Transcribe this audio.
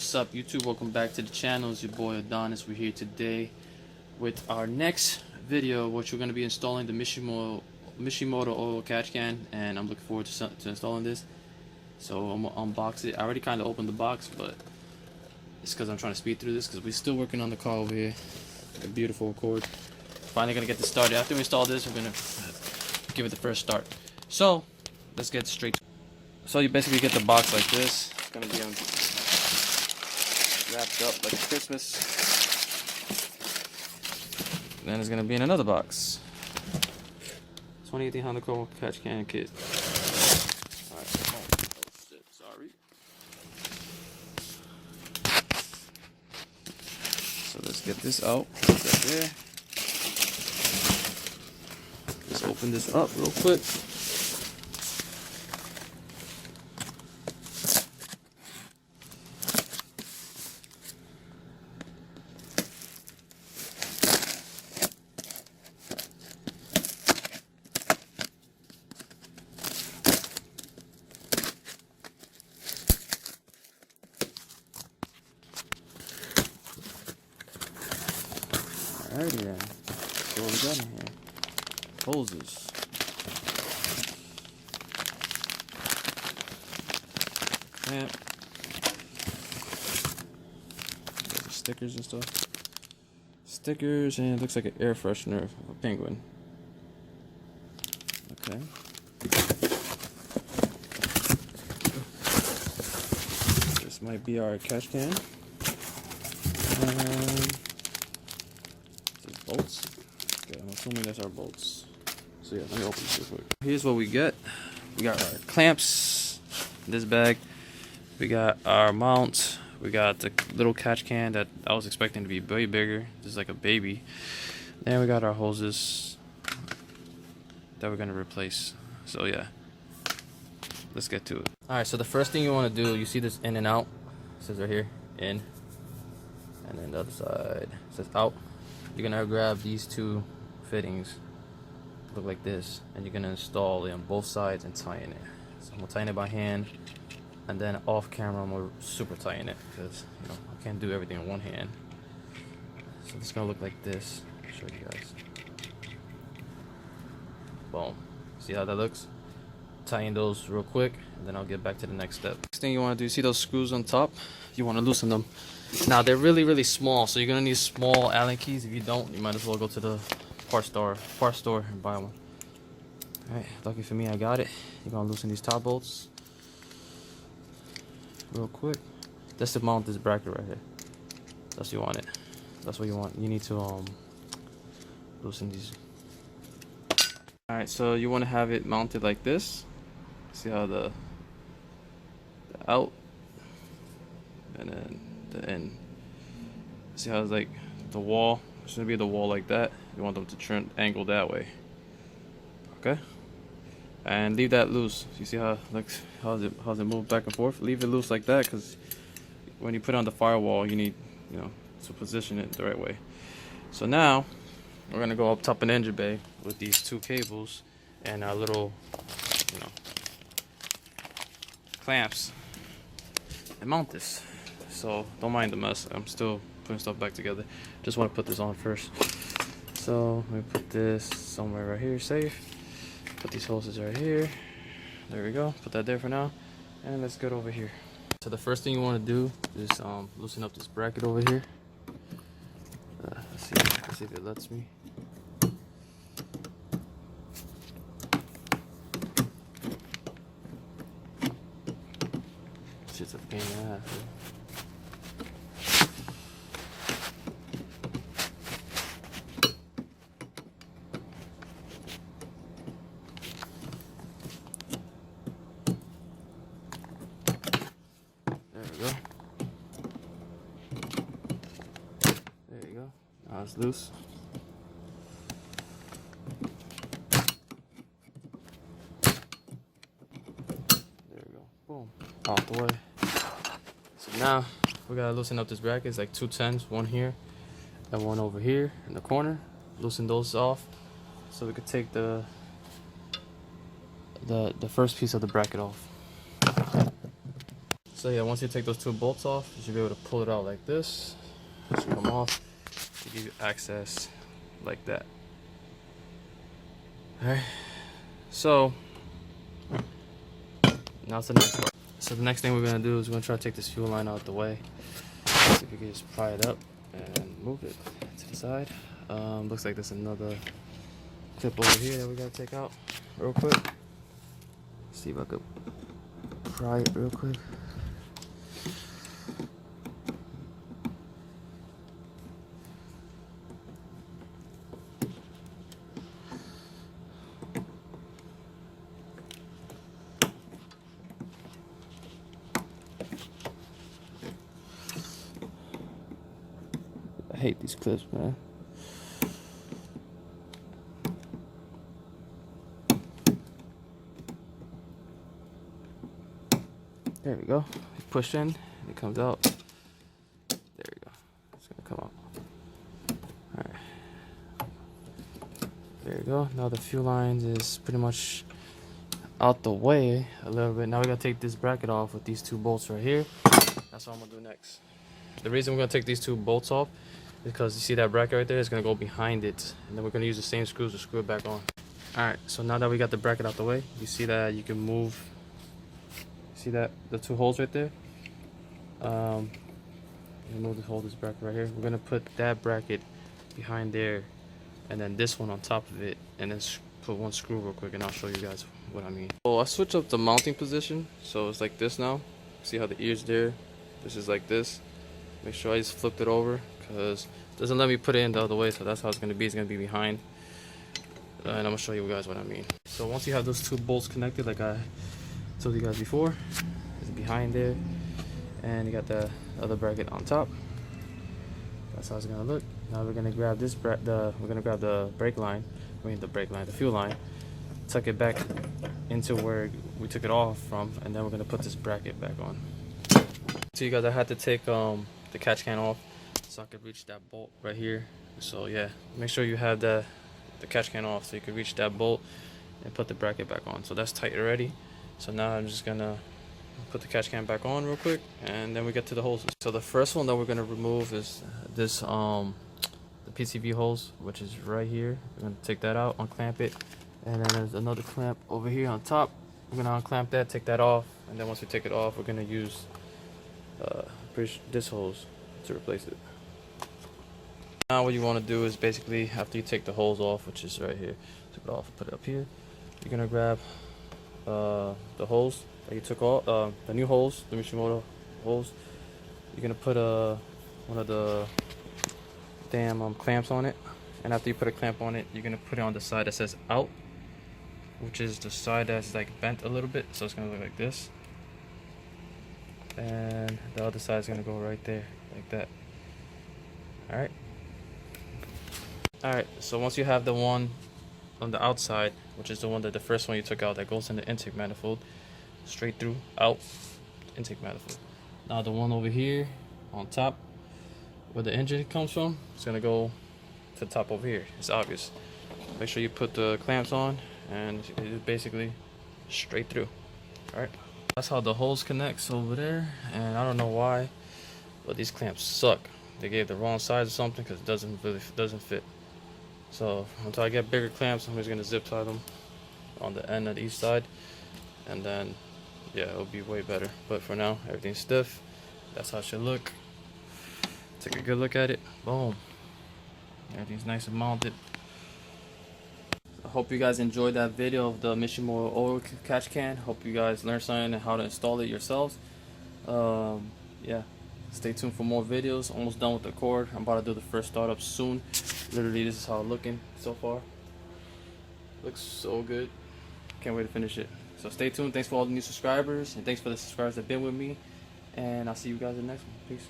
What's up, YouTube? Welcome back to the channel. It's your boy Adonis. We're here today with our next video, which we're going to be installing the Mishimoto oil catch can, and I'm looking forward to installing this. So I'm gonna unbox it. I already kind of opened the box, but it's because I'm trying to speed through this because we're still working on the car over here. A beautiful Accord. Finally gonna get this started. After we install this, we're gonna give it the first start. So let's get straight. So you basically get the box like this. It's gonna be wrapped up like Christmas. Then it's gonna be in another box. 2018 Honda Accord catch can kit. Alright, oh shit, sorry. So let's get this out. Put that there. Let's open this up real quick. Alrighty then, so what we got in here? Hoses. Clamp. Stickers and stuff. Stickers, and it looks like an air freshener of a penguin. Okay. This might be our catch can. Bolts. Okay, I'm assuming that's our bolts. So yeah, let me open this real quick. Here's what we get. We got our clamps in this bag. We got our mount. We got the little catch can that I was expecting to be way bigger. Just like a baby. And we got our hoses that we're gonna replace. So yeah, let's get to it. Alright, so the first thing you want to do, you see this in and out. It says right here, in. And then the other side says out. You're gonna grab these two fittings, look like this, and you're gonna install it on both sides and tighten it. So I'm gonna tighten it by hand, and then off camera I'm gonna super tighten it because I can't do everything in one hand. So it's gonna look like this. I'll show you guys. Boom. See how that looks? Tighten those real quick, and then I'll get back to the next step. Next thing you want to do, see those screws on top? You want to loosen them. Now they're really small, so you're gonna need small Allen keys. If you don't, you might as well go to the parts store and buy one. Alright, lucky for me, I got it. You're gonna loosen these top bolts real quick. That's to mount this bracket right here. That's what you want it. That's what you want. You need to loosen these. Alright, so you want to have it mounted like this. See how the out and then the end. See how it's like the wall? It's gonna be the wall like that. You want them to turn angle that way. Okay? And leave that loose. You see how it looks? How's it move back and forth? Leave it loose like that, because when you put it on the firewall, you need to position it the right way. So now we're gonna go up top of the engine bay with these two cables and our little clamps and mount this. So don't mind the mess. I'm still putting stuff back together. Just want to put this on first. So let me put this somewhere right here, safe. Put these hoses right here. There we go. Put that there for now. And let's get over here. So the first thing you want to do is loosen up this bracket over here. Let's see if it lets me. Shit's a pain in the ass. There you go. Now it's loose. There we go. Boom. Out the way. So now we gotta loosen up this bracket. It's like 2 10s, one here and one over here in the corner. Loosen those off so we could take the first piece of the bracket off. So yeah, once you take those 2 bolts off, you should be able to pull it out like this. It should come off to give you access like that. Alright, so now it's the next part. So the next thing we're gonna do is we're gonna try to take this fuel line out the way. See if we can just pry it up and move it to the side. Looks like there's another clip over here that we gotta take out real quick. See if I could pry it real quick. I hate these clips, man. There we go. Push in, it comes out. There we go. It's gonna come out. Alright. There you go. Now the fuel lines is pretty much out the way a little bit. Now we gotta take this bracket off with these 2 bolts right here. That's what I'm gonna do next. The reason we're gonna take these 2 bolts off is because you see that bracket right there is gonna go behind it, and then we're gonna use the same screws to screw it back on. Alright, so now that we got the bracket out the way, you see that you can move. See that the 2 holes right there? Remove this bracket right here. We're gonna put that bracket behind there, and then this one on top of it, and then put 1 screw real quick, and I'll show you guys what I mean. So I switched up the mounting position, so it's like this now. See how the ear's there? This is like this. Make sure I just flipped it over, because it doesn't let me put it in the other way, so that's how it's gonna be. It's gonna be behind, and I'm gonna show you guys what I mean. So once you have those 2 bolts connected, like I told you guys before, it's behind there, and you got the other bracket on top. That's how it's gonna look. Now we're gonna grab this we're gonna grab the brake line, the fuel line, tuck it back into where we took it off from, and then we're gonna put this bracket back on. So you guys, I had to take the catch can off so I could reach that bolt right here. So yeah, make sure you have the catch can off so you can reach that bolt and put the bracket back on. So that's tight already. So now I'm just gonna put the catch can back on real quick, and then we get to the hoses. So the first one that we're gonna remove is this the PCV hose, which is right here. We're gonna take that out, unclamp it, and then there's another clamp over here on top. We're gonna unclamp that, take that off, and then once we take it off, we're gonna use this hose to replace it. Now what you want to do is basically, after you take the hose off, which is right here, take it off and put it up here, you're gonna grab the hose that you took off, the new hose, the Mishimoto hose. You're gonna put one of the damn clamps on it, and after you put a clamp on it, you're gonna put it on the side that says out, which is the side that's like bent a little bit, so it's gonna look like this, and the other side is gonna go right there like that. Alright, so once you have the one on the outside, which is the one that the first one you took out that goes in the intake manifold, straight through, out, intake manifold. Now the one over here on top where the engine comes from, it's gonna go to the top over here. It's obvious. Make sure you put the clamps on, and it's basically straight through. Alright, that's how the hose connects over there, and I don't know why, but these clamps suck. They gave the wrong size or something, because it doesn't fit. So until I get bigger clamps, I'm just gonna zip tie them on the end of each side, and then yeah, it'll be way better. But for now, everything's stiff. That's how it should look. Take a good look at it. Boom. Everything's nice and mounted. I hope you guys enjoyed that video of the Mishimoto oil catch can. Hope you guys learned something and how to install it yourselves. Yeah, stay tuned for more videos. Almost done with the cord. I'm about to do the first startup soon. Literally, this is how it's looking so far. Looks so good. Can't wait to finish it. So stay tuned. Thanks for all the new subscribers, and thanks for the subscribers that have been with me. And I'll see you guys in the next one. Peace.